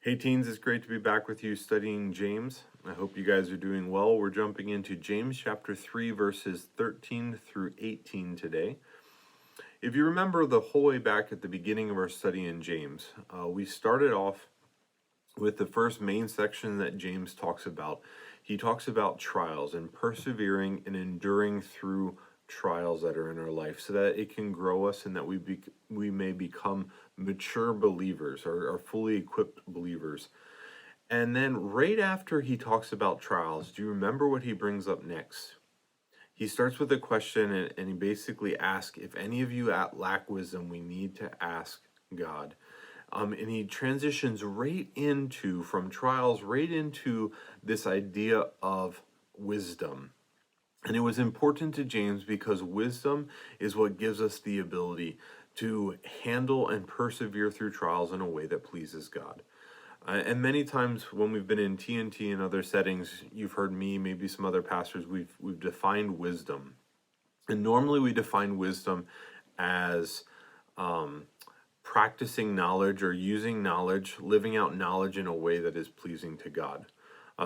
Hey teens, it's great to be back with you studying James. I hope you guys are doing well. We're jumping into James chapter 3, verses 13 through 18 today. If you remember the whole way back at the beginning of our study in James, we started off with the first main section that James talks about. He talks about trials and persevering and enduring through trials that are in our life so that it can grow us and that we may become mature believers or fully equipped believers. And then right after he talks about trials, do you remember what he brings up next? He starts with a question and he basically asks, if any of you lack wisdom, we need to ask God. And he transitions right into, from trials, right into this idea of wisdom. And it was important to James because wisdom is what gives us the ability to handle and persevere through trials in a way that pleases God. And many times when we've been in TNT and other settings, you've heard me, maybe some other pastors, we've defined wisdom. And normally we define wisdom as practicing knowledge or using knowledge, living out knowledge in a way that is pleasing to God.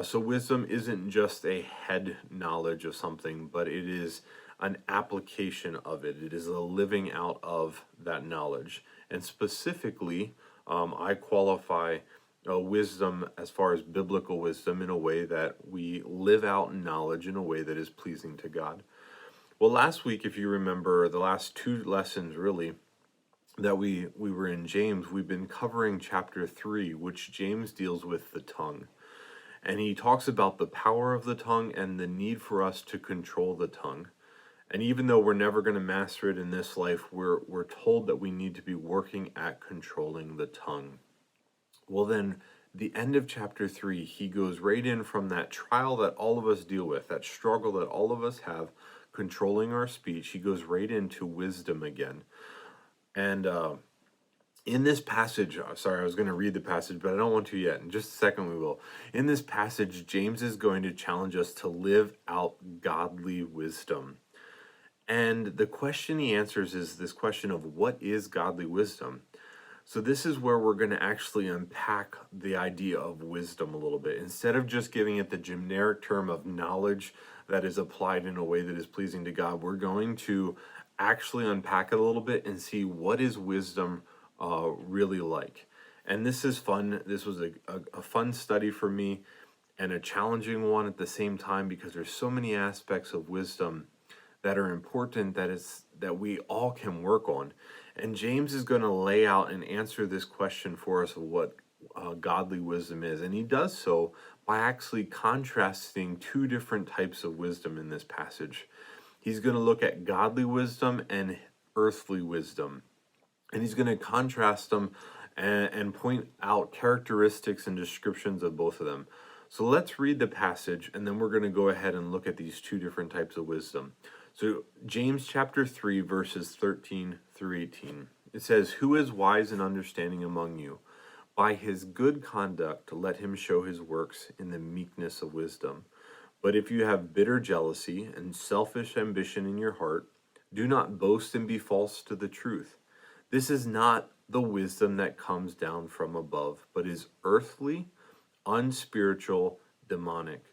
So wisdom isn't just a head knowledge of something, but it is an application of it. It is a living out of that knowledge. And specifically, I qualify wisdom as far as biblical wisdom in a way that we live out knowledge in a way that is pleasing to God. Well, last week, if you remember, the last two lessons really that we were in James, we've been covering chapter 3, which James deals with the tongue. And he talks about the power of the tongue and the need for us to control the tongue. And even though we're never going to master it in this life, we're told that we need to be working at controlling the tongue. Well, then, the end of chapter 3, he goes right in from that trial that all of us deal with, that struggle that all of us have, controlling our speech. He goes right into wisdom again. And in this passage, sorry, I was going to read the passage, but I don't want to yet. In just a second, we will. In this passage, James is going to challenge us to live out godly wisdom. And the question he answers is this question of what is godly wisdom? So this is where we're going to actually unpack the idea of wisdom a little bit. Instead of just giving it the generic term of knowledge that is applied in a way that is pleasing to God, we're going to actually unpack it a little bit and see what is wisdom really like. And this is fun. This was a fun study for me and a challenging one at the same time because there's so many aspects of wisdom that are important that we all can work on. And James is going to lay out and answer this question for us of what godly wisdom is. And he does so by actually contrasting two different types of wisdom in this passage. He's going to look at godly wisdom and earthly wisdom. And he's going to contrast them and point out characteristics and descriptions of both of them. So let's read the passage, and then we're going to go ahead and look at these two different types of wisdom. So James chapter 3, verses 13 through 18. It says, "Who is wise and understanding among you? By his good conduct let him show his works in the meekness of wisdom. But if you have bitter jealousy and selfish ambition in your heart, do not boast and be false to the truth. This is not the wisdom that comes down from above, but is earthly, unspiritual, demonic.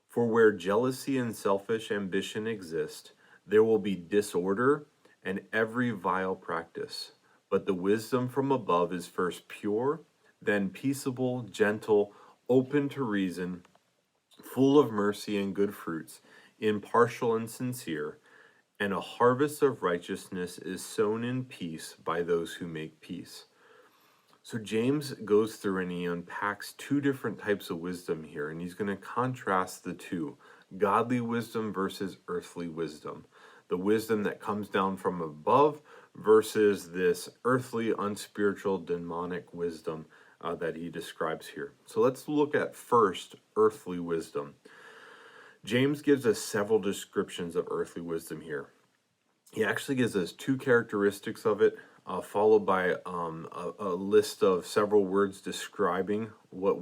For where jealousy and selfish ambition exist, there will be disorder and every vile practice. But the wisdom from above is first pure, then peaceable, gentle, open to reason, full of mercy and good fruits, impartial and sincere. And a harvest of righteousness is sown in peace by those who make peace." So James goes through and he unpacks two different types of wisdom here, and he's going to contrast the two, godly wisdom versus earthly wisdom. The wisdom that comes down from above versus this earthly, unspiritual, demonic wisdom that he describes here. So let's look at first earthly wisdom. James gives us several descriptions of earthly wisdom here. He actually gives us two characteristics of it, followed by a list of several words describing what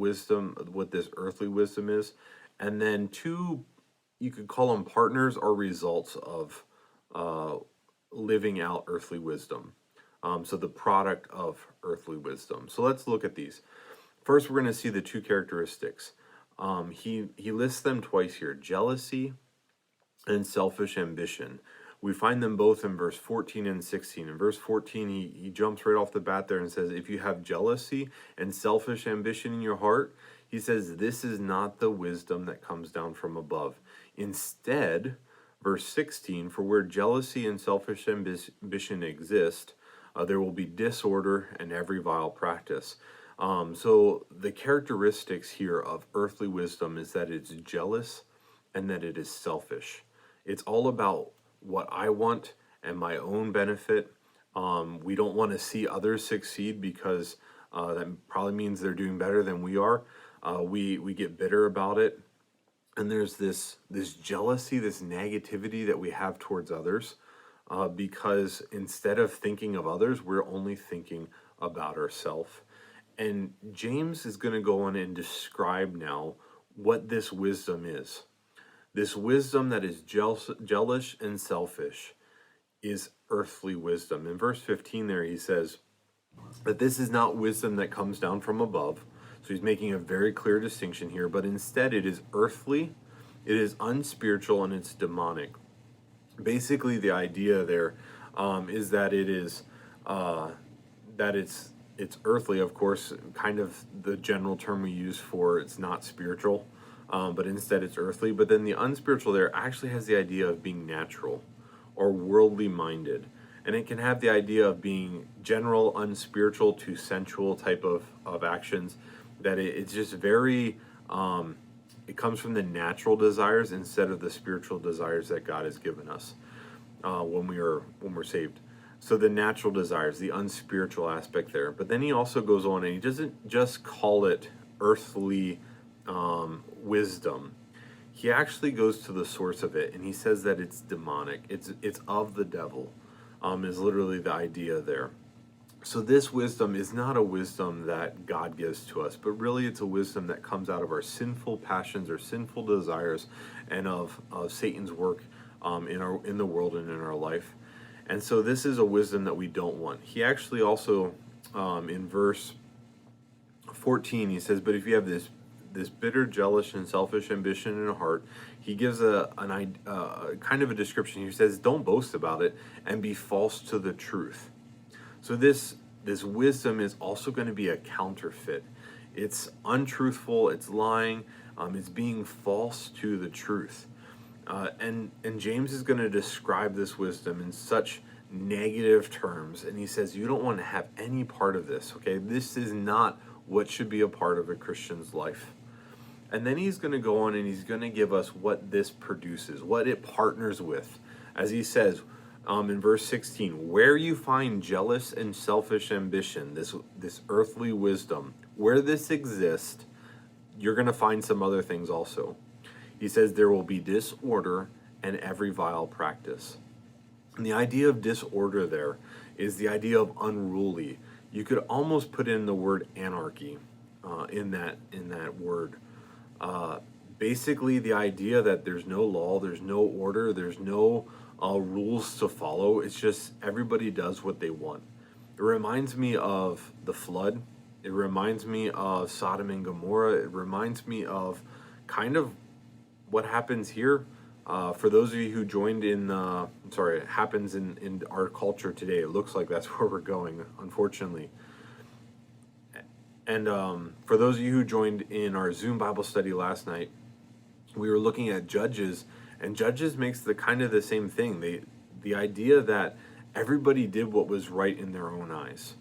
this earthly wisdom is, and then two, you could call them partners or results of living out earthly wisdom. So the product of earthly wisdom. So let's look at these. First, we're going to see the two characteristics. He lists them twice here: jealousy and selfish ambition. We find them both in verse 14 and 16. In verse 14, he jumps right off the bat there and says, if you have jealousy and selfish ambition in your heart, he says, this is not the wisdom that comes down from above. Instead, verse 16, for where jealousy and selfish ambition exist, there will be disorder and every vile practice. So the characteristics here of earthly wisdom is that it's jealous and that it is selfish. It's all about what I want and my own benefit. We don't want to see others succeed because that probably means they're doing better than we are. We get bitter about it. And there's this jealousy, this negativity that we have towards others because instead of thinking of others, we're only thinking about ourselves. And James is going to go on and describe now what this wisdom is. This wisdom that is jealous and selfish is earthly wisdom. In verse 15 there, he says that this is not wisdom that comes down from above. So he's making a very clear distinction here, but instead it is earthly, it is unspiritual, and it's demonic. Basically, the idea there is that it is that it's earthly, of course, kind of the general term we use for it's not spiritual. But instead it's earthly. But then the unspiritual there actually has the idea of being natural or worldly minded. And it can have the idea of being general, unspiritual to sensual type of actions. That it's just very, it comes from the natural desires instead of the spiritual desires that God has given us when we're saved. So the natural desires, the unspiritual aspect there. But then he also goes on and he doesn't just call it earthly wisdom. He actually goes to the source of it and he says that it's demonic. It's of the devil, is literally the idea there. So this wisdom is not a wisdom that God gives to us, but really it's a wisdom that comes out of our sinful passions or sinful desires and of Satan's work in the world and in our life. And so this is a wisdom that we don't want. He actually also in verse 14 he says, but if you have this bitter, jealous, and selfish ambition in your heart, he gives a kind of a description. He says, don't boast about it and be false to the truth. So this wisdom is also going to be a counterfeit. It's untruthful, it's lying, it's being false to the truth. And James is going to describe this wisdom in such negative terms. And he says, you don't want to have any part of this, okay? This is not what should be a part of a Christian's life. And then he's going to go on and he's going to give us what this produces, what it partners with. As he says in verse 16, where you find jealous and selfish ambition, this earthly wisdom, where this exists, you're going to find some other things also. He says there will be disorder and every vile practice. And the idea of disorder there is the idea of unruly. You could almost put in the word anarchy in that word. Basically the idea that there's no law, there's no order, there's no rules to follow. It's just everybody does what they want. It reminds me of the flood. It reminds me of Sodom and Gomorrah. It reminds me of kind of what happens here. For those of you who joined it happens in our culture today. It looks like that's where we're going, unfortunately. And for those of you who joined in our Zoom Bible study last night, we were looking at Judges, and Judges makes the same thing. The idea that everybody did what was right in their own eyes.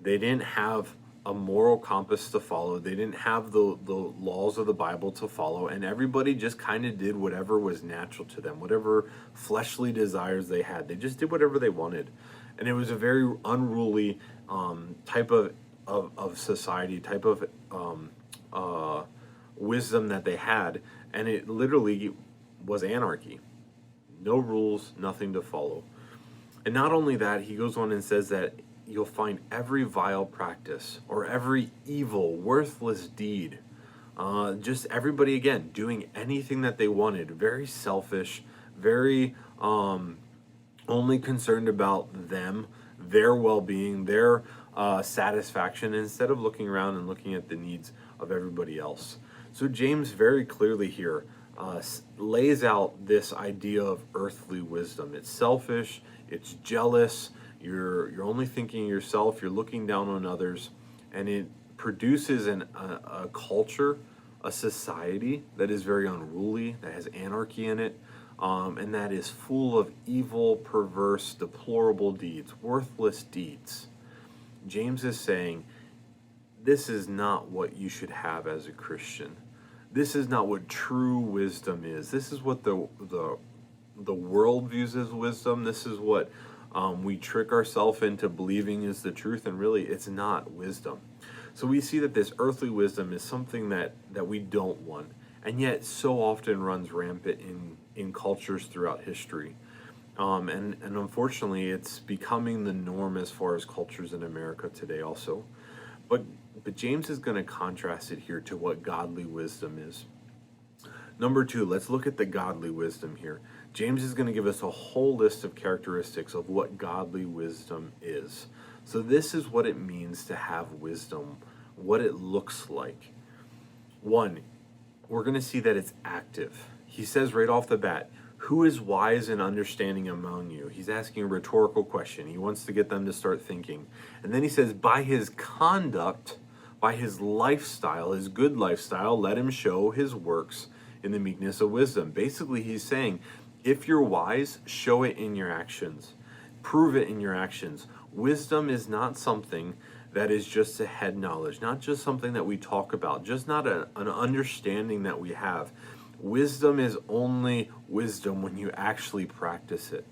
They didn't have a moral compass to follow. They didn't have the laws of the Bible to follow, and everybody just kind of did whatever was natural to them, whatever fleshly desires they had. They just did whatever they wanted, and it was a very unruly type of society, type of wisdom that they had, and it literally was anarchy. No rules, nothing to follow. And not only that, he goes on and says that you'll find every vile practice or every evil, worthless deed. Just everybody, again, doing anything that they wanted. Very selfish, very only concerned about them, their well-being, their satisfaction instead of looking around and looking at the needs of everybody else. So James very clearly here lays out this idea of earthly wisdom. It's selfish, it's jealous, you're only thinking of yourself, you're looking down on others, and it produces a culture, a society that is very unruly, that has anarchy in it, and that is full of evil, perverse, deplorable deeds, worthless deeds. James is saying, this is not what you should have as a Christian. This is not what true wisdom is. This is what the world views as wisdom. This is what we trick ourselves into believing is the truth, and really it's not wisdom. So we see that this earthly wisdom is something that we don't want, and yet so often runs rampant in cultures throughout history. And unfortunately, it's becoming the norm as far as cultures in America today also. But James is going to contrast it here to what godly wisdom is. Number 2, let's look at the godly wisdom here. James is going to give us a whole list of characteristics of what godly wisdom is. So this is what it means to have wisdom, what it looks like. 1, we're going to see that it's active. He says right off the bat, who is wise and understanding among you? He's asking a rhetorical question. He wants to get them to start thinking. And then he says, by his conduct, by his lifestyle, his good lifestyle, let him show his works in the meekness of wisdom. Basically, he's saying, if you're wise, show it in your actions. Prove it in your actions. Wisdom is not something that is just a head knowledge, not just something that we talk about, just not an understanding that we have. Wisdom is only wisdom when you actually practice it.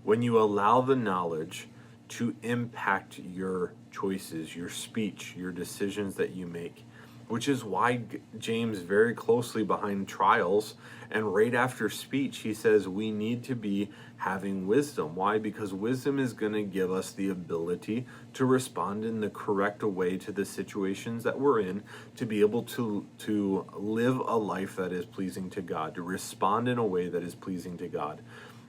When you allow the knowledge to impact your choices, your speech, your decisions that you make. Which is why James, very closely behind trials and right after speech, he says we need to be having wisdom. Why? Because wisdom is going to give us the ability to respond in the correct way to the situations that we're in, to be able to live a life that is pleasing to God, to respond in a way that is pleasing to God.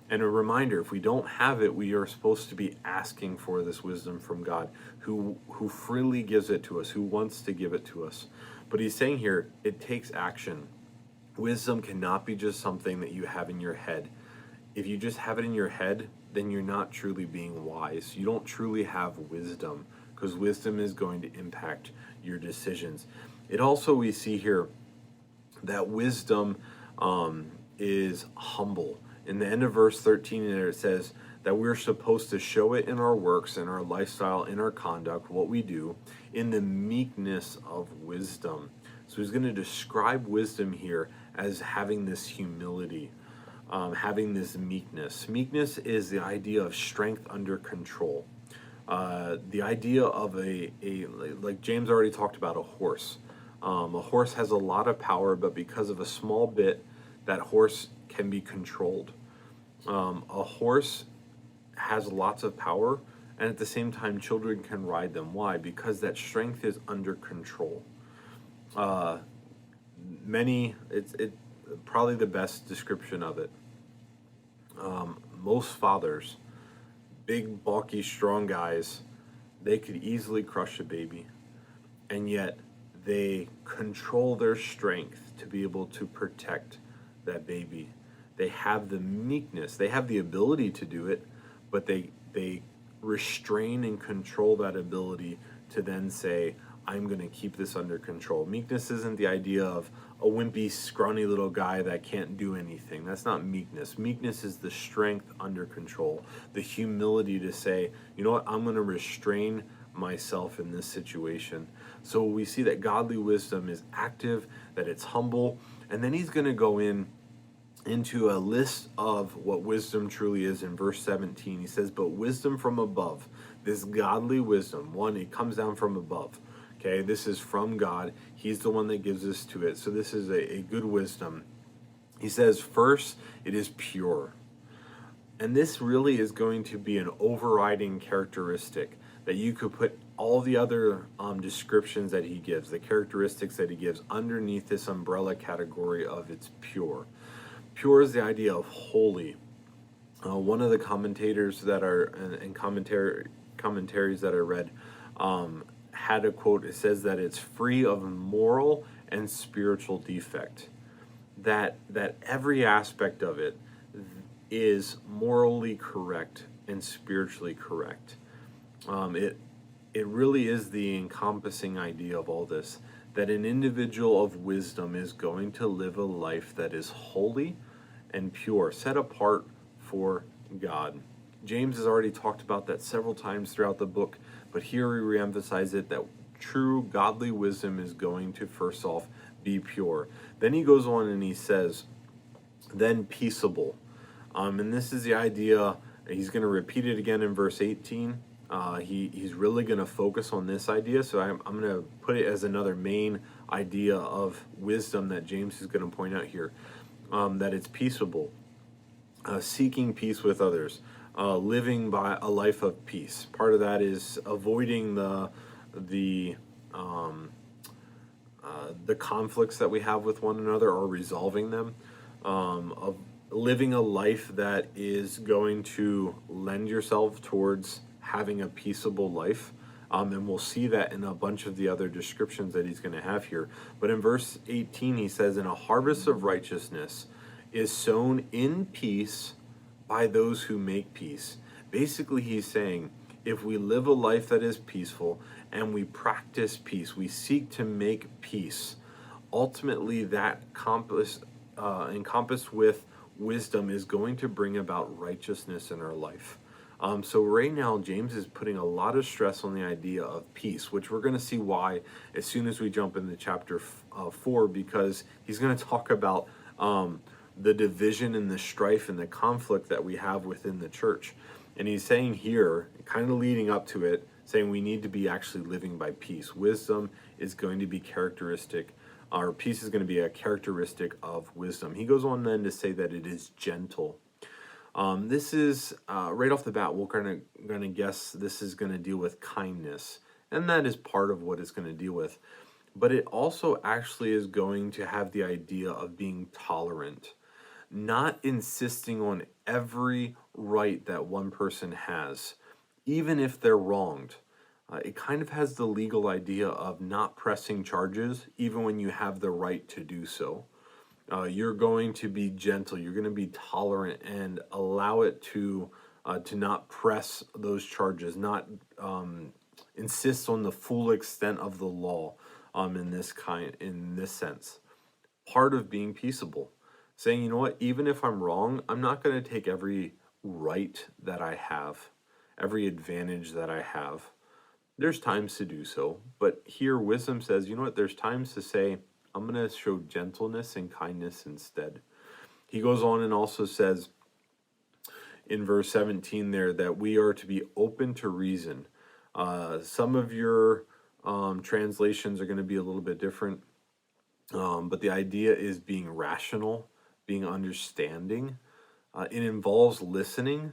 And a reminder, if we don't have it, we are supposed to be asking for this wisdom from God, who freely gives it to us, who wants to give it to us. But he's saying here, it takes action. Wisdom cannot be just something that you have in your head. If you just have it in your head, then you're not truly being wise. You don't truly have wisdom, because wisdom is going to impact your decisions. It also, we see here that wisdom is humble. In the end of verse 13 there, it says that we're supposed to show it in our works, in our lifestyle, in our conduct, what we do, in the meekness of wisdom. So he's going to describe wisdom here as having this humility, having this meekness. Meekness is the idea of strength under control. The idea of like James already talked about, a horse. A horse has a lot of power, but because of a small bit, that horse can be controlled. A horse has lots of power, and at the same time, children can ride them. Why? Because that strength is under control. It's probably the best description of it. Most fathers, big, bulky, strong guys, they could easily crush a baby, and yet they control their strength to be able to protect that baby. They have the meekness, they have the ability to do it, but they restrain and control that ability to then say, I'm going to keep this under control. Meekness isn't the idea of a wimpy, scrawny little guy that can't do anything. That's not meekness. Meekness is the strength under control, the humility to say, you know what, I'm going to restrain myself in this situation. So we see that godly wisdom is active, that it's humble, and then he's going to go into a list of what wisdom truly is in verse 17. He says, but wisdom from above, this godly wisdom, one, it comes down from above. Okay, this is from God. He's the one that gives us to it. So this is a good wisdom. He says, first, it is pure. And this really is going to be an overriding characteristic that you could put all the other descriptions that he gives, the characteristics that he gives underneath this umbrella category of it's pure. Pure is the idea of holy. One of the commentators that are, and commentaries that I read, had a quote. It says that it's free of moral and spiritual defect. That every aspect of it is morally correct and spiritually correct. It really is the encompassing idea of all this, that an individual of wisdom is going to live a life that is holy and pure, set apart for God. James has already talked about that several times throughout the book, but here we reemphasize it, that true godly wisdom is going to first off be pure. Then he goes on and he says, then peaceable. And this is the idea, he's going to repeat it again in verse 18. He's really going to focus on this idea. So I'm going to put it as another main idea of wisdom that James is going to point out here, that it's peaceable, seeking peace with others, living by a life of peace. Part of that is avoiding the conflicts that we have with one another, or resolving them, of living a life that is going to lend yourself towards having a peaceable life. And we'll see that in a bunch of the other descriptions that he's going to have here. But in verse 18, he says, "And a harvest of righteousness is sown in peace by those who make peace." Basically, he's saying, if we live a life that is peaceful and we practice peace, we seek to make peace, ultimately that encompassed with wisdom is going to bring about righteousness in our life. So right now, James is putting a lot of stress on the idea of peace, which we're going to see why as soon as we jump into chapter 4, because he's going to talk about the division and the strife and the conflict that we have within the church. And he's saying here, kind of leading up to it, saying we need to be actually living by peace. Wisdom is going to be characteristic, or peace is going to be a characteristic of wisdom. He goes on then to say that it is gentle. This is, right off the bat, we're going to guess this is going to deal with kindness. And that is part of what it's going to deal with. But it also actually is going to have the idea of being tolerant, not insisting on every right that one person has, even if they're wronged. It kind of has the legal idea of not pressing charges, even when you have the right to do so. You're going to be gentle. You're going to be tolerant and allow it to not press those charges, not insist on the full extent of the law. In this sense, part of being peaceable, saying, you know what, even if I'm wrong, I'm not going to take every right that I have, every advantage that I have. There's times to do so, but here wisdom says, you know what, there's times to say, I'm going to show gentleness and kindness instead. He goes on and also says in verse 17 there that we are to be open to reason. Some of your translations are going to be a little bit different, but the idea is being rational, being understanding. It involves listening,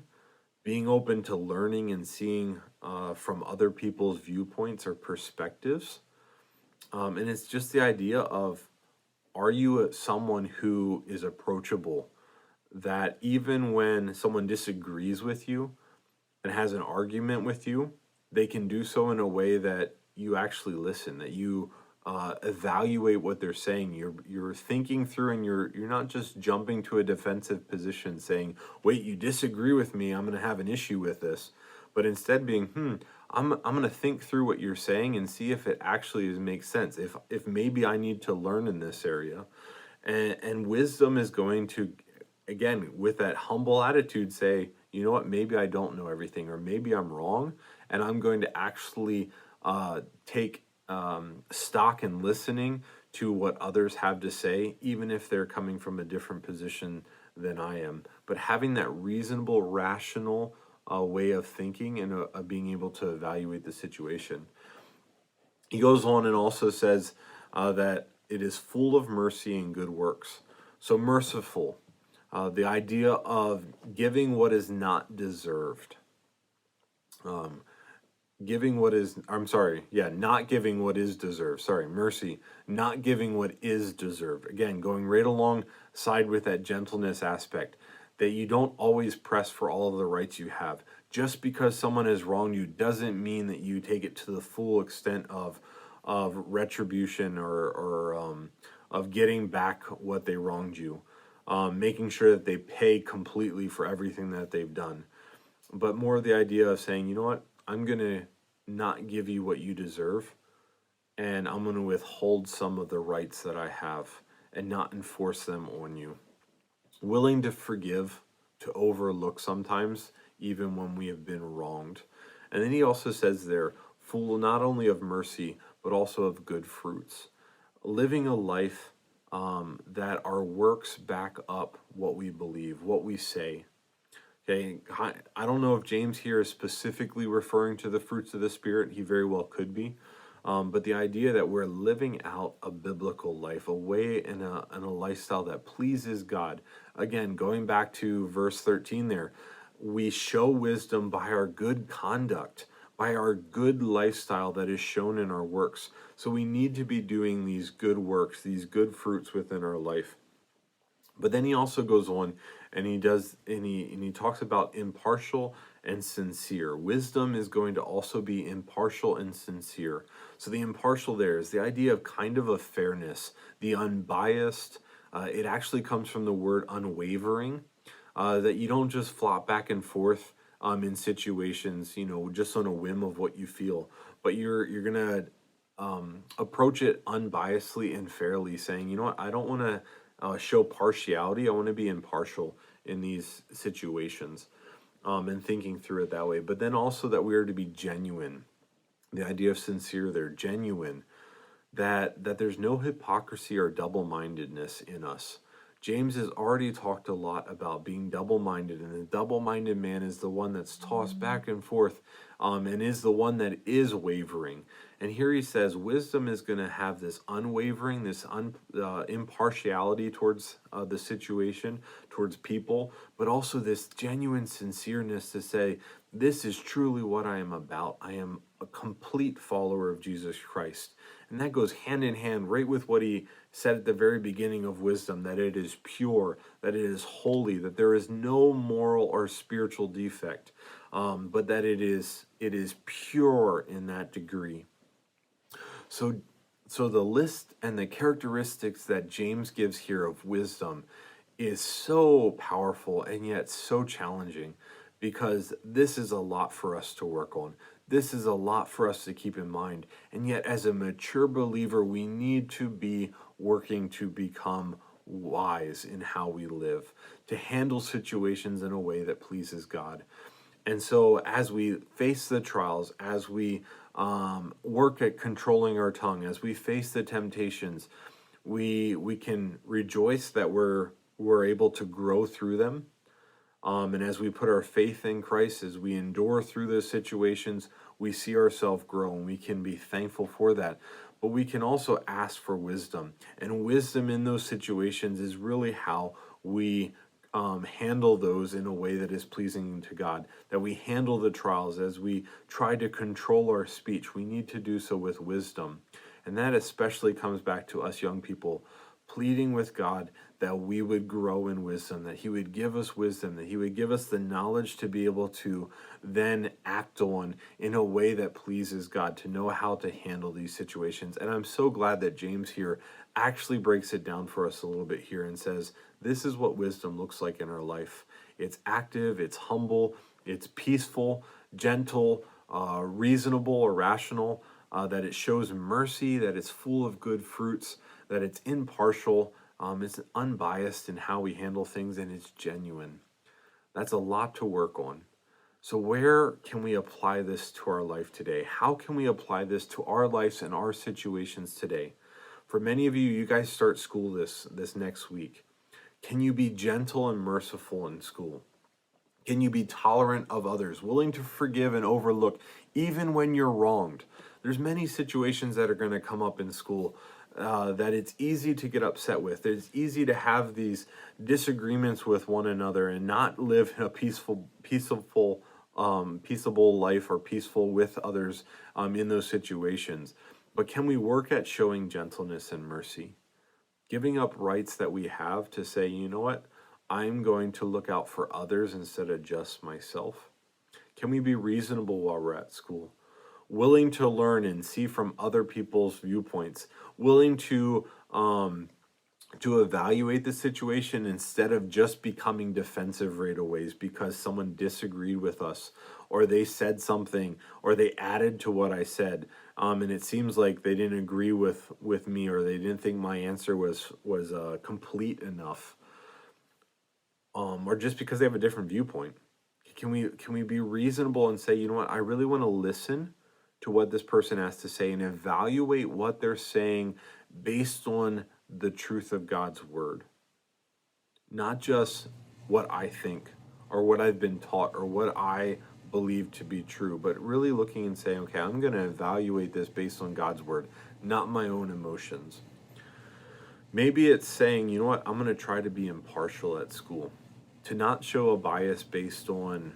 being open to learning and seeing from other people's viewpoints or perspectives. And it's just the idea of, are you someone who is approachable, that even when someone disagrees with you and has an argument with you, they can do so in a way that you actually listen, that you evaluate what they're saying. You're thinking through, and you're not just jumping to a defensive position saying, wait, you disagree with me, I'm going to have an issue with this. But instead being, I'm going to think through what you're saying and see if it actually makes sense. If maybe I need to learn in this area. And wisdom is going to, again, with that humble attitude, say, you know what, maybe I don't know everything, or maybe I'm wrong. And I'm going to actually take stock in listening to what others have to say, even if they're coming from a different position than I am. But having that reasonable, rational way of thinking and being able to evaluate the situation. He goes on and also says that it is full of mercy and good works. So merciful, the idea of giving what is not deserved. Not giving what is deserved. Mercy, not giving what is deserved. Again, going right alongside with that gentleness aspect. that you don't always press for all of the rights you have. Just because someone has wronged you doesn't mean that you take it to the full extent of retribution or of getting back what they wronged you, making sure that they pay completely for everything that they've done. But more the idea of saying, you know what, I'm going to not give you what you deserve, and I'm going to withhold some of the rights that I have and not enforce them on you. Willing to forgive, to overlook sometimes, even when we have been wronged. And then he also says there, full not only of mercy, but also of good fruits. Living a life that our works back up what we believe, what we say. Okay, I don't know if James here is specifically referring to the fruits of the Spirit. He very well could be. But the idea that we're living out a biblical life, a way and a lifestyle that pleases God. Again, going back to verse 13 there, we show wisdom by our good conduct, by our good lifestyle that is shown in our works. So we need to be doing these good works, these good fruits within our life. But then he also goes on and he talks about impartial and sincere. Wisdom is going to also be impartial and sincere. So the impartial there is the idea of kind of a fairness, the unbiased. It actually comes from the word unwavering, that you don't just flop back and forth in situations, just on a whim of what you feel, but you're gonna approach it unbiasedly and fairly, saying, you know what, I don't want to show partiality. I want to be impartial in these situations, and thinking through it that way. But then also that we are to be genuine. The idea of sincere there, genuine, that there's no hypocrisy or double-mindedness in us. James has already talked a lot about being double-minded, and the double-minded man is the one that's tossed back and forth, and is the one that is wavering. And here he says wisdom is going to have this unwavering, this impartiality towards the situation, towards people, but also this genuine sincereness to say, this is truly what I am about. I am a complete follower of Jesus Christ. And that goes hand in hand right with what he said at the very beginning of wisdom, that it is pure, that it is holy, that there is no moral or spiritual defect, but that it is pure in that degree. So the list and the characteristics that James gives here of wisdom is so powerful and yet so challenging, because this is a lot for us to work on. This is a lot for us to keep in mind. And yet, as a mature believer, we need to be working to become wise in how we live, to handle situations in a way that pleases God. And so as we face the trials, as we work at controlling our tongue, as we face the temptations, we can rejoice that we're able to grow through them. And as we put our faith in Christ, as we endure through those situations, we see ourselves grow, and we can be thankful for that. But we can also ask for wisdom. And wisdom in those situations is really how we handle those in a way that is pleasing to God, that we handle the trials as we try to control our speech. We need to do so with wisdom. And that especially comes back to us young people, pleading with God that we would grow in wisdom, that he would give us wisdom, that he would give us the knowledge to be able to then act on in a way that pleases God, to know how to handle these situations. And I'm so glad that James here actually breaks it down for us a little bit here and says, this is what wisdom looks like in our life. It's active, it's humble, it's peaceful, gentle, reasonable or rational, that it shows mercy, that it's full of good fruits, that it's impartial, it's unbiased in how we handle things, and it's genuine. That's a lot to work on. So where can we apply this to our life today? How can we apply this to our lives and our situations today? For many of you, you guys start school this next week. Can you be gentle and merciful in school? Can you be tolerant of others, willing to forgive and overlook even when you're wronged? There's many situations that are going to come up in school that it's easy to get upset with. It's easy to have these disagreements with one another and not live in a peaceable life or peaceful with others in those situations. But can we work at showing gentleness and mercy? Giving up rights that we have to say, you know what? I'm going to look out for others instead of just myself? Can we be reasonable while we're at school? Willing to learn and see from other people's viewpoints, willing to evaluate the situation instead of just becoming defensive right away because someone disagreed with us, or they said something, or they added to what I said, and it seems like they didn't agree with me, or they didn't think my answer was complete enough, or just because they have a different viewpoint. Can we be reasonable and say, you know what, I really want to listen to what this person has to say and evaluate what they're saying based on the truth of God's word, not just what I think or what I've been taught or what I believe to be true, but really looking and saying, okay, I'm going to evaluate this based on God's word, not my own emotions. Maybe it's saying, you know what, I'm going to try to be impartial at school, to not show a bias based on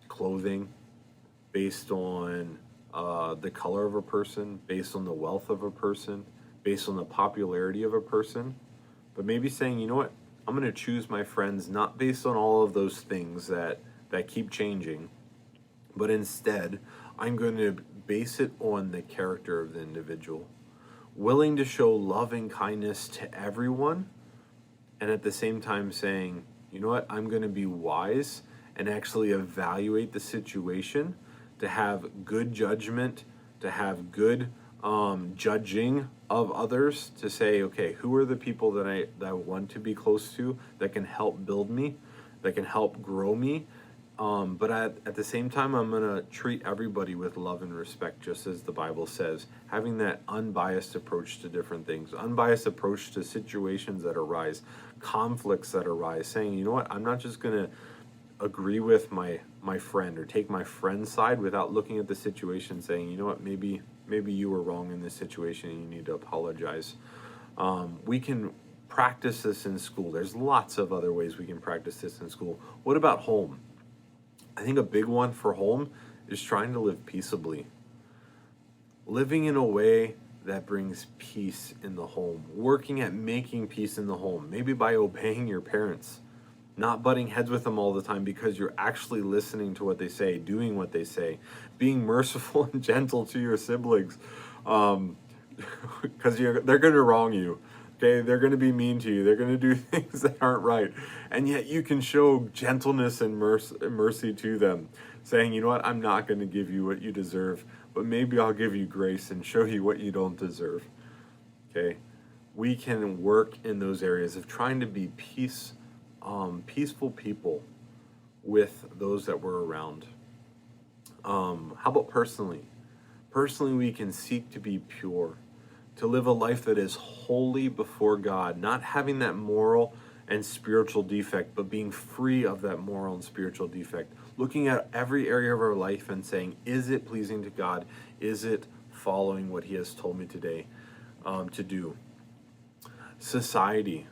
clothing, based on the color of a person, based on the wealth of a person, based on the popularity of a person, but maybe saying, you know what, I'm going to choose my friends not based on all of those things that keep changing, but instead I'm going to base it on the character of the individual, willing to show loving kindness to everyone, and at the same time saying, you know what, I'm going to be wise and actually evaluate the situation, to have good judgment, to have good judging of others, to say, okay, who are the people that I want to be close to, that can help build me, that can help grow me. But at the same time, I'm going to treat everybody with love and respect, just as the Bible says, having that unbiased approach to different things, unbiased approach to situations that arise, conflicts that arise, saying, you know what, I'm not just going to agree with my friend or take my friend's side without looking at the situation, saying, you know what, maybe you were wrong in this situation and you need to apologize. We can practice this in school. There's lots of other ways we can practice this in school. What about home? I think a big one for home is trying to live peaceably, living in a way that brings peace in the home, working at making peace in the home, maybe by obeying your parents, not butting heads with them all the time because you're actually listening to what they say, doing what they say, being merciful and gentle to your siblings, because they're going to wrong you. Okay, they're going to be mean to you. They're going to do things that aren't right. And yet you can show gentleness and mercy to them, saying, you know what, I'm not going to give you what you deserve, but maybe I'll give you grace and show you what you don't deserve. Okay, we can work in those areas of trying to be peaceful people with those that we're around. How about personally? Personally, we can seek to be pure, to live a life that is holy before God, not having that moral and spiritual defect, but being free of that moral and spiritual defect. Looking at every area of our life and saying, is it pleasing to God? Is it following what He has told me today to do? Society.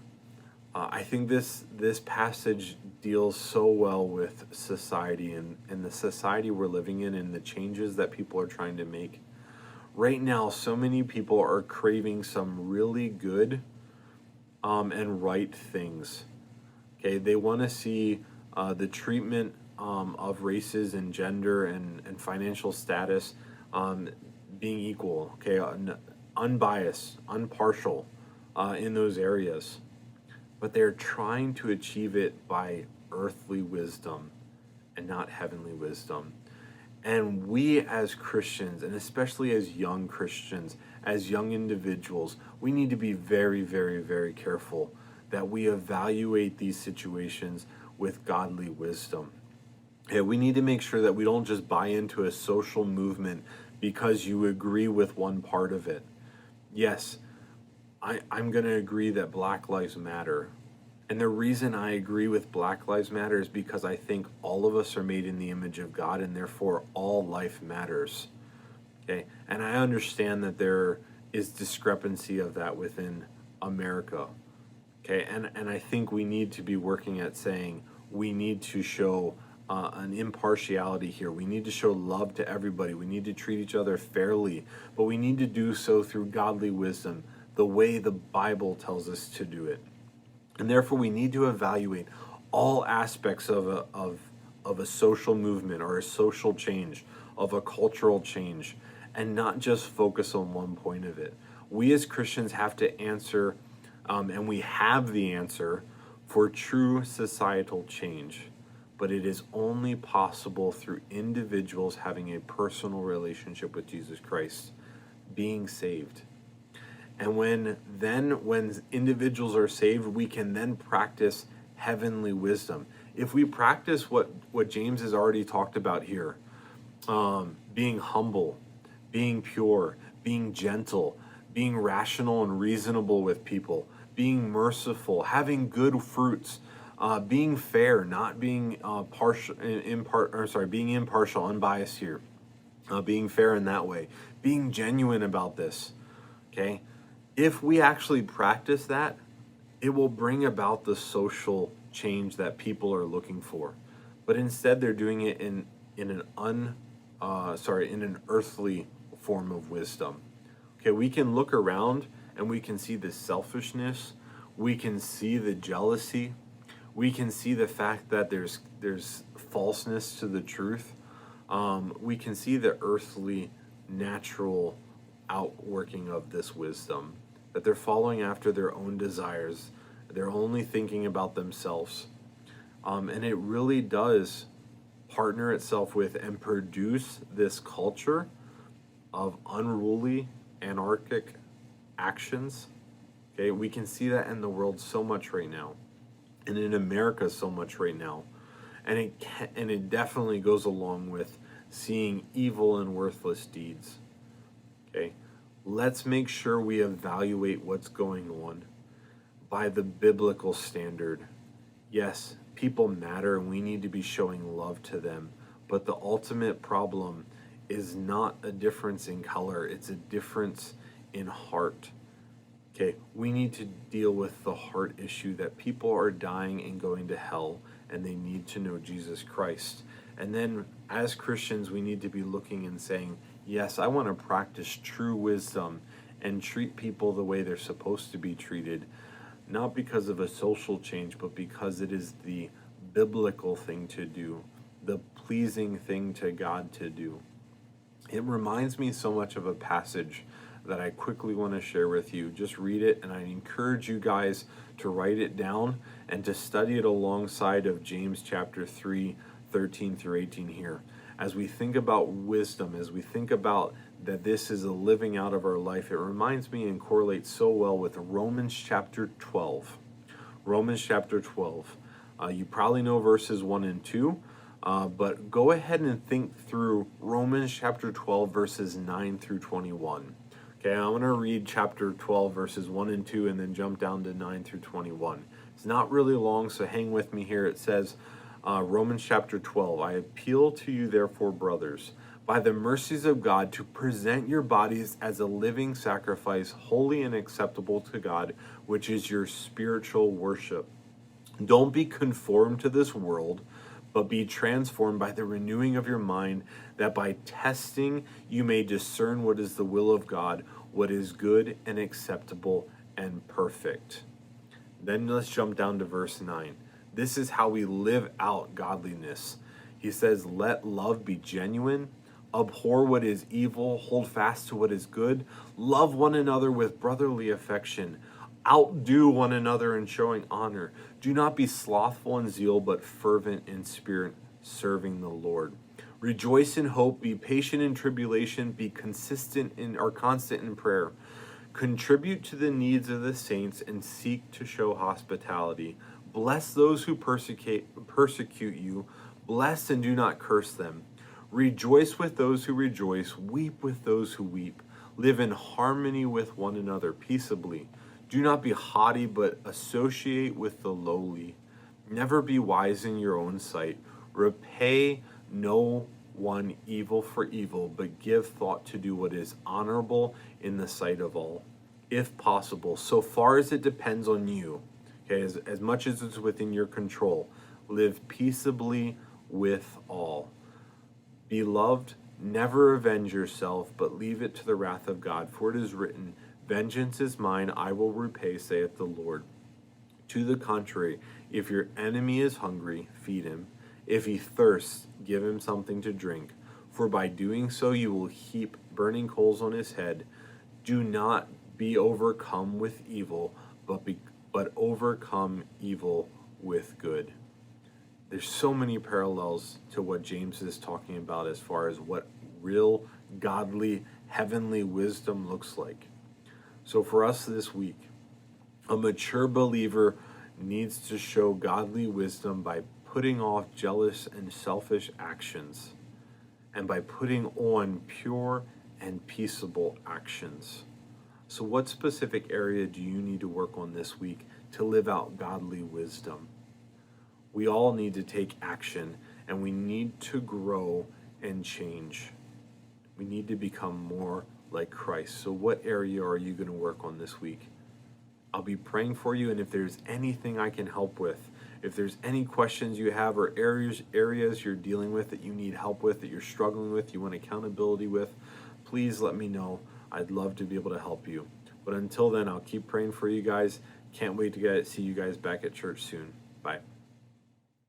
I think this passage deals so well with society and the society we're living in and the changes that people are trying to make. Right now, so many people are craving some really good and right things. Okay, they want to see the treatment of races and gender and financial status being equal. Okay, unbiased, impartial in those areas. But they're trying to achieve it by earthly wisdom and not heavenly wisdom. And we as Christians, and especially as young Christians, as young individuals, we need to be very, very, very careful that we evaluate these situations with godly wisdom. Yeah, we need to make sure that we don't just buy into a social movement because you agree with one part of it. Yes, I'm going to agree that Black Lives Matter. And the reason I agree with Black Lives Matter is because I think all of us are made in the image of God, and therefore all life matters. Okay? And I understand that there is discrepancy of that within America. Okay? And I think we need to be working at saying we need to show an impartiality here. We need to show love to everybody. We need to treat each other fairly, but we need to do so through godly wisdom, the way the Bible tells us to do it. And therefore, we need to evaluate all aspects of a social movement or a social change, of a cultural change, and not just focus on one point of it. We as Christians have to answer, and we have the answer for true societal change. But it is only possible through individuals having a personal relationship with Jesus Christ, being saved. And when individuals are saved, we can then practice heavenly wisdom. If we practice what James has already talked about here, being humble, being pure, being gentle, being rational and reasonable with people, being merciful, having good fruits, being fair, not being being impartial, unbiased here, being fair in that way, being genuine about this. Okay, if we actually practice that, it will bring about the social change that people are looking for. But instead, they're doing it in an earthly form of wisdom. Okay, we can look around and we can see the selfishness, we can see the jealousy, we can see the fact that there's falseness to the truth. We can see the earthly, natural outworking of this wisdom, that they're following after their own desires. They're only thinking about themselves. And it really does partner itself with and produce this culture of unruly, anarchic actions. Okay, we can see that in the world so much right now, and in America so much right now, and it definitely goes along with seeing evil and worthless deeds. Okay, let's make sure we evaluate what's going on by the biblical standard. Yes, people matter and we need to be showing love to them, but the ultimate problem is not a difference in color, it's a difference in heart. Okay, we need to deal with the heart issue that people are dying and going to hell and they need to know Jesus Christ. And then as Christians, we need to be looking and saying, yes, I want to practice true wisdom and treat people the way they're supposed to be treated, not because of a social change, but because it is the biblical thing to do, the pleasing thing to God to do. It reminds me so much of a passage that I quickly want to share with you. Just read it, and I encourage you guys to write it down and to study it alongside of James chapter 3, 13 through 18 here. As we think about wisdom, as we think about that this is a living out of our life, it reminds me and correlates so well with Romans chapter 12. Romans chapter 12. You probably know verses 1 and 2, but go ahead and think through Romans chapter 12, verses 9 through 21. Okay, I'm going to read chapter 12, verses 1 and 2, and then jump down to 9 through 21. It's not really long, so hang with me here. It says, Romans chapter 12, I appeal to you, therefore, brothers, by the mercies of God, to present your bodies as a living sacrifice, holy and acceptable to God, which is your spiritual worship. Don't be conformed to this world, but be transformed by the renewing of your mind, that by testing you may discern what is the will of God, what is good and acceptable and perfect. Then let's jump down to verse 9. This is how we live out godliness. He says, let love be genuine, abhor what is evil, hold fast to what is good, love one another with brotherly affection, outdo one another in showing honor. Do not be slothful in zeal, but fervent in spirit, serving the Lord. Rejoice in hope, be patient in tribulation, be constant in prayer. Contribute to the needs of the saints and seek to show hospitality. Bless those who persecute you. Bless and do not curse them. Rejoice with those who rejoice. Weep with those who weep. Live in harmony with one another peaceably. Do not be haughty, but associate with the lowly. Never be wise in your own sight. Repay no one evil for evil, but give thought to do what is honorable in the sight of all, if possible, so far as it depends on you. Okay, as much as it's within your control, live peaceably with all. Beloved, never avenge yourself, but leave it to the wrath of God, for it is written, vengeance is mine, I will repay, saith the Lord. To the contrary, if your enemy is hungry, feed him. If he thirsts, give him something to drink. For by doing so, you will heap burning coals on his head. Do not be overcome with evil, but overcome evil with good. There's so many parallels to what James is talking about as far as what real, godly, heavenly wisdom looks like. So for us this week, a mature believer needs to show godly wisdom by putting off jealous and selfish actions and by putting on pure and peaceable actions. So, what specific area do you need to work on this week to live out godly wisdom? We all need to take action and we need to grow and change. We need to become more like Christ. So, what area are you going to work on this week? I'll be praying for you, and if there's anything I can help with, if there's any questions you have or areas you're dealing with that you need help with, that you're struggling with, you want accountability with, please let me know. I'd love to be able to help you. But until then, I'll keep praying for you guys. Can't wait to see you guys back at church soon. Bye.